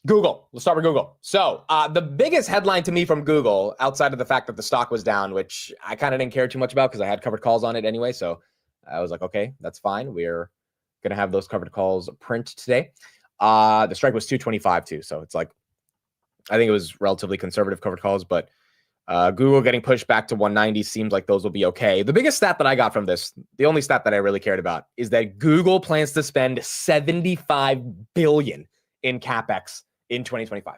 Google. Let's start with Google. So the biggest headline to me from Google, outside of the fact that the stock was down, which I kind of didn't care too much about because I had covered calls on it anyway. So I was like, okay, that's fine. We're going to have those covered calls print today. The strike was 225 too. So it's like, I think it was relatively conservative covered calls, but Google getting pushed back to 190 seems like those will be okay. The biggest stat that I got from this, the only stat that I really cared about, is that Google plans to spend $75 billion in CapEx in 2025.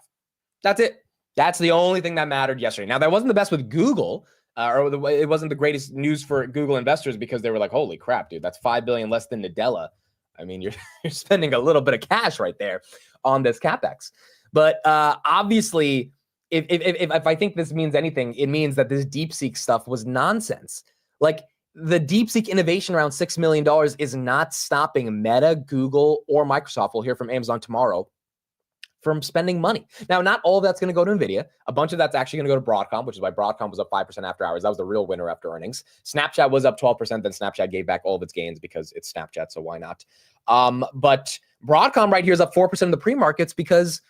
That's it. That's the only thing that mattered yesterday. Now, that wasn't the best with Google, it wasn't the greatest news for Google investors because they were like, holy crap, dude, that's $5 billion less than Nadella. I mean, you're spending a little bit of cash right there on this CapEx. But obviously, if I think this means anything, it means that this DeepSeek stuff was nonsense. Like, the DeepSeek innovation around $6 million is not stopping Meta, Google, or Microsoft. We'll hear from Amazon tomorrow from spending money. Now, not all of that's going to go to NVIDIA. A bunch of that's actually going to go to Broadcom, which is why Broadcom was up 5% after hours. That was the real winner after earnings. Snapchat was up 12%. Then Snapchat gave back all of its gains because it's Snapchat, so why not? But Broadcom right here is up 4% in the pre-markets because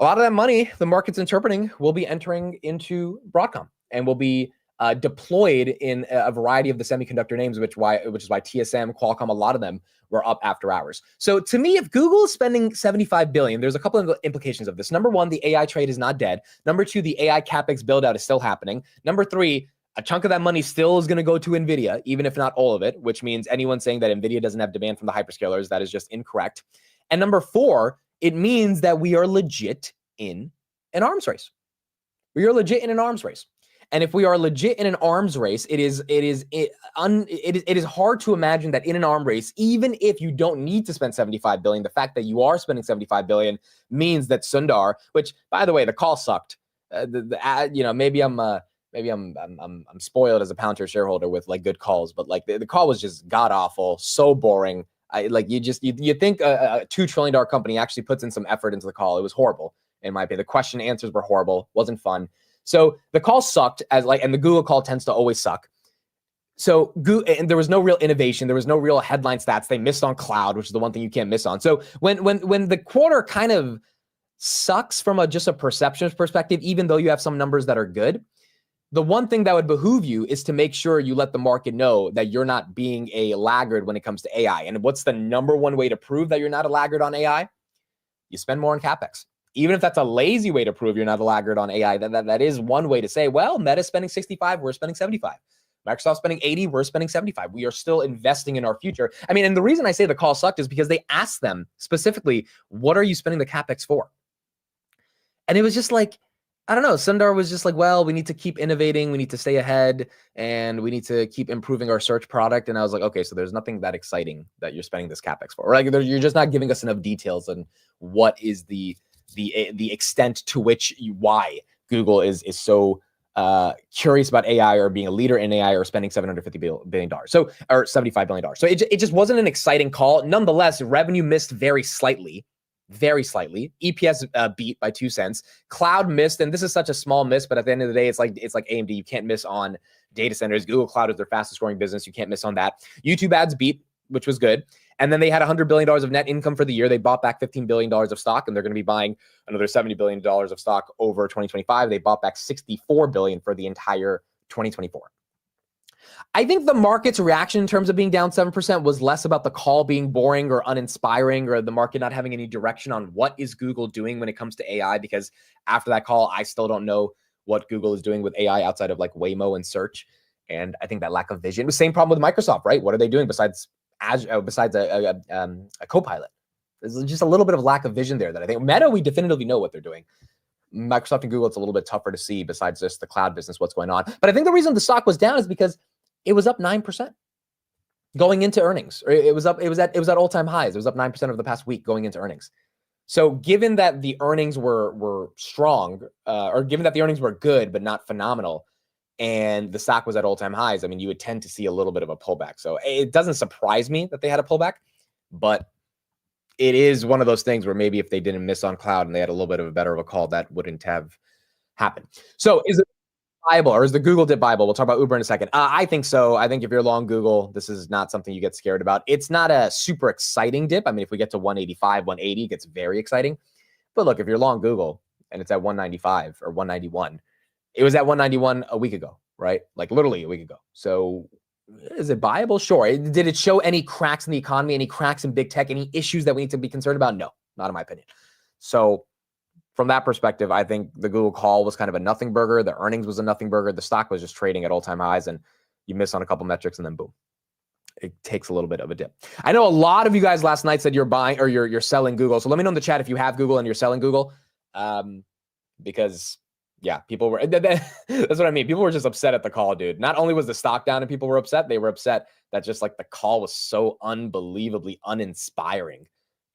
a lot of that money the market's interpreting will be entering into Broadcom and will be deployed in a variety of the semiconductor names, which is why TSM, Qualcomm, a lot of them were up after hours. So to me, if Google is spending $75 billion, there's a couple of implications of this. Number one, the AI trade is not dead. Number two, the AI CapEx build out is still happening. Number three, a chunk of that money still is going to go to NVIDIA, even if not all of it, which means anyone saying that NVIDIA doesn't have demand from the hyperscalers, that is just incorrect. And number four, it means that we are legit in an arms race. We are legit in an arms race. And if we are legit in an arms race, it is hard to imagine that in an arms race, even if you don't need to spend $75 billion, the fact that you are spending $75 billion means that Sundar, which by the way, the call sucked. Maybe I'm spoiled as a Palantir shareholder with like good calls, but like the call was just god awful, so boring. You think a $2 trillion company actually puts in some effort into the call. It was horrible in my opinion. The question answers were horrible, wasn't fun. So the call sucked and the Google call tends to always suck. So and there was no real innovation. There was no real headline stats. They missed on cloud, which is the one thing you can't miss on. So when the quarter kind of sucks from just a perception perspective, even though you have some numbers that are good, the one thing that would behoove you is to make sure you let the market know that you're not being a laggard when it comes to AI. And what's the number one way to prove that you're not a laggard on AI? You spend more on CapEx. Even if that's a lazy way to prove you're not a laggard on AI, that is one way to say, well, Meta's spending 65, we're spending 75. Microsoft's spending 80, we're spending 75. We are still investing in our future. I mean, and the reason I say the call sucked is because they asked them specifically, what are you spending the CapEx for? And it was just like, I don't know, Sundar was just like, well, we need to keep innovating, we need to stay ahead, and we need to keep improving our search product. And I was like, okay, so there's nothing that exciting that you're spending this CapEx for. Like, you're just not giving us enough details on what is the extent to which why Google is so curious about AI or being a leader in AI or spending $750 billion. So, or $75 billion. So it just wasn't an exciting call. Nonetheless, revenue missed very slightly. EPS beat by 2 cents. Cloud missed, and this is such a small miss, but at the end of the day, it's like AMD. You can't miss on data centers. Google Cloud is their fastest growing business. You can't miss on that. YouTube ads beat, which was good. And then they had $100 billion of net income for the year. They bought back $15 billion of stock, and they're going to be buying another $70 billion of stock over 2025. They bought back $64 billion for the entire 2024. I think the market's reaction in terms of being down 7% was less about the call being boring or uninspiring or the market not having any direction on what is Google doing when it comes to AI, because after that call, I still don't know what Google is doing with AI outside of like Waymo and search. And I think that lack of vision, the same problem with Microsoft, right? What are they doing besides a Copilot? There's just a little bit of lack of vision there that I think Meta, we definitively know what they're doing. Microsoft and Google, it's a little bit tougher to see besides just the cloud business, what's going on. But I think the reason the stock was down is because it was up 9% going into earnings. Or it was at all-time highs. It was up 9% over the past week going into earnings. So given that the earnings were strong, or given that the earnings were good but not phenomenal, and the stock was at all-time highs, I mean, you would tend to see a little bit of a pullback. So it doesn't surprise me that they had a pullback, but it is one of those things where maybe if they didn't miss on cloud and they had a little bit of a better of a call, that wouldn't have happened. So is it viable, or is the Google dip viable? We'll talk about Uber in a second. I think so. I think if you're long Google, this is not something you get scared about. It's not a super exciting dip. I mean, if we get to 185, 180, it gets very exciting. But look, if you're long Google and it's at 195 or 191, it was at 191 a week ago, right? Like literally a week ago. So is it buyable? Sure. Did it show any cracks in the economy, any cracks in big tech, any issues that we need to be concerned about? No, not in my opinion. So from that perspective, I think the Google call was kind of a nothing burger. The earnings was a nothing burger. The stock was just trading at all-time highs, and you miss on a couple metrics, and then boom, it takes a little bit of a dip. I know a lot of you guys last night said you're buying or you're selling Google. So let me know in the chat if you have Google and you're selling Google, because yeah, people were. That's what I mean. People were just upset at the call, dude. Not only was the stock down and people were upset, they were upset that just like the call was so unbelievably uninspiring.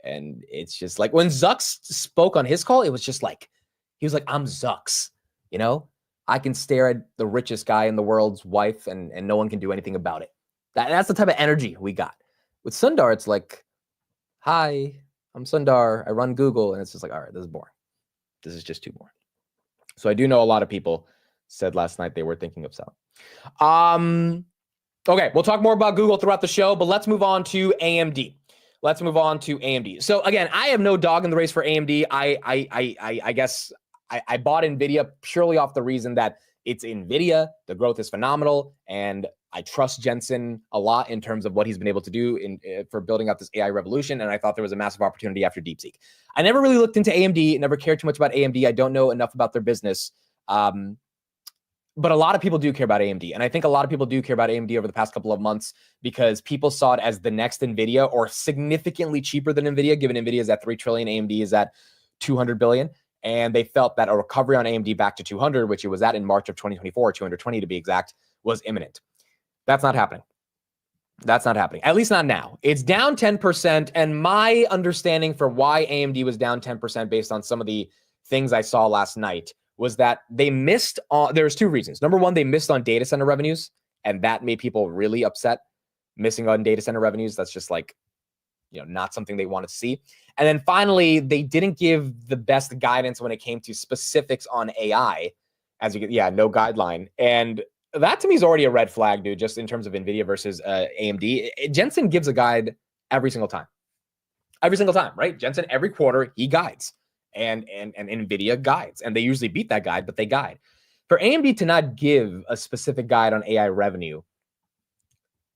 And it's just like when Zuck spoke on his call, it was just like, he was like, I'm Zucks, you know, I can stare at the richest guy in the world's wife and no one can do anything about it. That's the type of energy we got. With Sundar, it's like, hi, I'm Sundar. I run Google. And it's just like, all right, this is boring. This is just too boring. So I do know a lot of people said last night they were thinking of selling. Okay, we'll talk more about Google throughout the show, but let's move on to AMD. So again, I have no dog in the race for AMD. I guess I bought NVIDIA purely off the reason that it's NVIDIA. The growth is phenomenal, and I trust Jensen a lot in terms of what he's been able to do for building out this AI revolution. And I thought there was a massive opportunity after DeepSeek. I never really looked into AMD, never cared too much about AMD. I don't know enough about their business. But a lot of people do care about AMD. And I think a lot of people do care about AMD over the past couple of months because people saw it as the next NVIDIA or significantly cheaper than NVIDIA, given NVIDIA is at 3 trillion, AMD is at 200 billion. And they felt that a recovery on AMD back to 200, which it was at in March of 2024, 220 to be exact, was imminent. That's not happening. At least not now. It's down 10%. And my understanding for why AMD was down 10% based on some of the things I saw last night was that they missed on, there's two reasons. Number one, they missed on data center revenues, and that made people really upset. Missing on data center revenues, that's just like, you know, not something they wanted to see. And then finally, they didn't give the best guidance when it came to specifics on AI. As you get, no guideline. And that to me is already a red flag, dude, just in terms of NVIDIA versus AMD. Jensen gives a guide every single time. Right? Jensen, every quarter, he guides. And NVIDIA guides. And they usually beat that guide, but they guide. For AMD to not give a specific guide on AI revenue,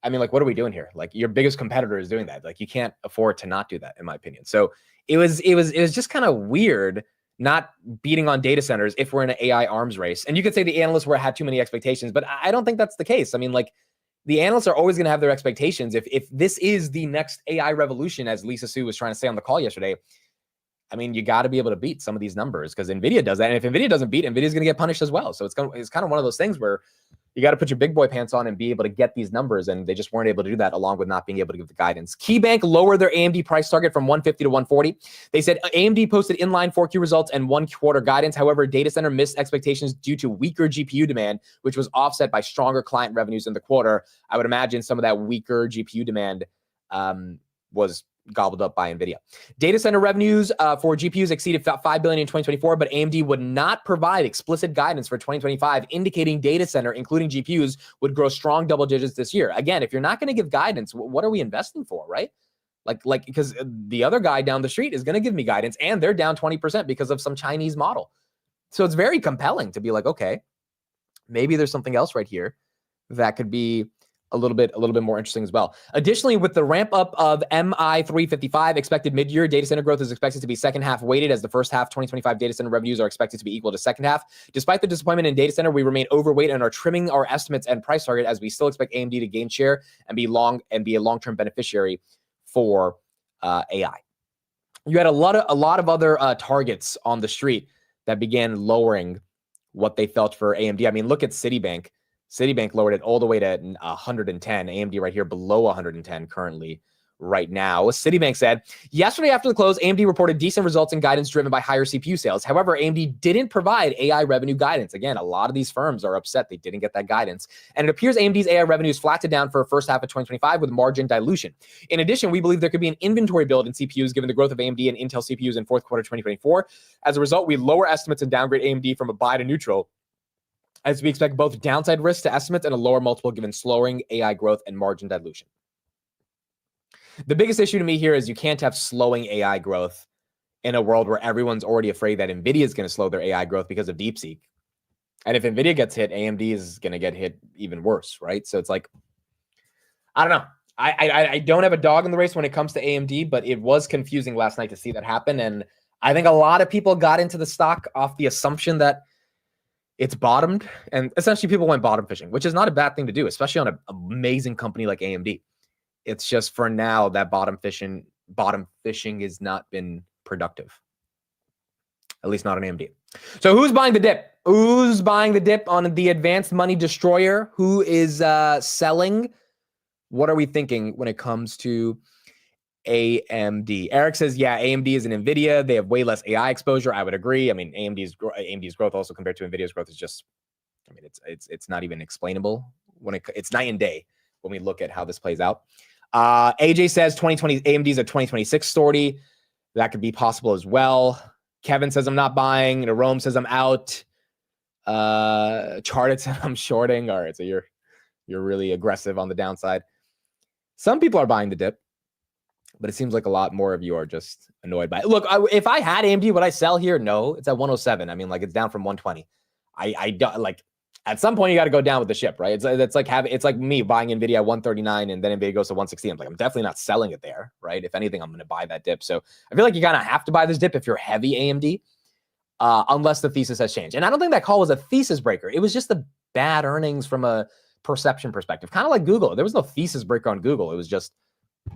I mean, like, what are we doing here? Like, your biggest competitor is doing that. Like, you can't afford to not do that, in my opinion. So it was just kind of weird not beating on data centers if we're in an AI arms race. And you could say the analysts had too many expectations, but I don't think that's the case. I mean, like, the analysts are always going to have their expectations. If this is the next AI revolution, as Lisa Su was trying to say on the call yesterday, I mean, you got to be able to beat some of these numbers because NVIDIA does that. And if NVIDIA doesn't beat, NVIDIA is going to get punished as well. So it's kind of one of those things where you got to put your big boy pants on and be able to get these numbers. And they just weren't able to do that, along with not being able to give the guidance. KeyBank lowered their AMD price target from 150 to 140. They said AMD posted inline 4Q results and 1 quarter guidance. However, data center missed expectations due to weaker GPU demand, which was offset by stronger client revenues in the quarter. I would imagine some of that weaker GPU demand was gobbled up by NVIDIA. Data center revenues for GPUs exceeded $5 billion in 2024, but AMD would not provide explicit guidance for 2025, indicating data center, including GPUs, would grow strong double digits this year. Again, if you're not going to give guidance, what are we investing for, right? Like because the other guy down the street is going to give me guidance, and they're down 20% because of some Chinese model. So it's very compelling to be like, okay, maybe there's something else right here that could be a little bit more interesting as well. Additionally, with the ramp up of MI355 expected mid-year, data center growth is expected to be second half weighted, as the first half 2025 data center revenues are expected to be equal to second half. Despite the disappointment in data center, we remain overweight and are trimming our estimates and price target, as we still expect AMD to gain share and be a long-term beneficiary for AI. You had a lot of other targets on the street that began lowering what they felt for AMD. I mean, look at Citibank. Citibank lowered it all the way to 110. AMD right here below 110 currently right now. Citibank said, yesterday after the close, AMD reported decent results and guidance driven by higher CPU sales. However, AMD didn't provide AI revenue guidance. Again, a lot of these firms are upset they didn't get that guidance. And it appears AMD's AI revenues flattened down for the first half of 2025 with margin dilution. In addition, we believe there could be an inventory build in CPUs given the growth of AMD and Intel CPUs in fourth quarter 2024. As a result, we lower estimates and downgrade AMD from a buy to neutral, as we expect both downside risks to estimates and a lower multiple given slowing AI growth and margin dilution. The biggest issue to me here is you can't have slowing AI growth in a world where everyone's already afraid that NVIDIA is going to slow their AI growth because of DeepSeek. And if NVIDIA gets hit, AMD is going to get hit even worse, right? So it's like, I don't know. I don't have a dog in the race when it comes to AMD, but it was confusing last night to see that happen. And I think a lot of people got into the stock off the assumption that it's bottomed. And essentially people went bottom fishing, which is not a bad thing to do, especially on an amazing company like AMD. It's just for now that bottom fishing has not been productive. At least not on AMD. So who's buying the dip? Who's buying the dip on the advanced money destroyer? Who is selling? What are we thinking when it comes to AMD? Eric says, yeah, AMD is an NVIDIA. They have way less AI exposure. I would agree. I mean, AMD's growth also compared to NVIDIA's growth is just, I mean, it's not even explainable when it's night and day when we look at how this plays out. AJ says 2020 AMD's a 2026 story. That could be possible as well. Kevin says I'm not buying. Rome says I'm out. Charted says I'm shorting. All right, so you're really aggressive on the downside. Some people are buying the dip, but it seems like a lot more of you are just annoyed by it. Look, if I had AMD, would I sell here? No, it's at 107. I mean, like it's down from 120. I don't like. At some point, you got to go down with the ship, right? It's like me buying NVIDIA at 139 and then NVIDIA goes to 160. I'm like, I'm definitely not selling it there, right? If anything, I'm going to buy that dip. So I feel like you kind of have to buy this dip if you're heavy AMD, unless the thesis has changed. And I don't think that call was a thesis breaker. It was just the bad earnings from a perception perspective, kind of like Google. There was no thesis breaker on Google. It was just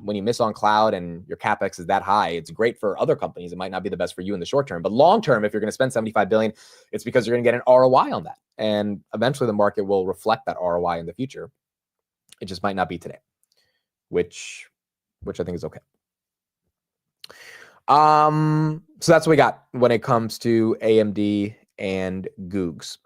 when you miss on cloud and your capex is that high, it's great for other companies. It might not be the best for you in the short term, but long term, if you're going to spend 75 billion, it's because you're going to get an ROI on that. And eventually the market will reflect that ROI in the future. It just might not be today, which I think is okay. So that's what we got when it comes to AMD and Googs.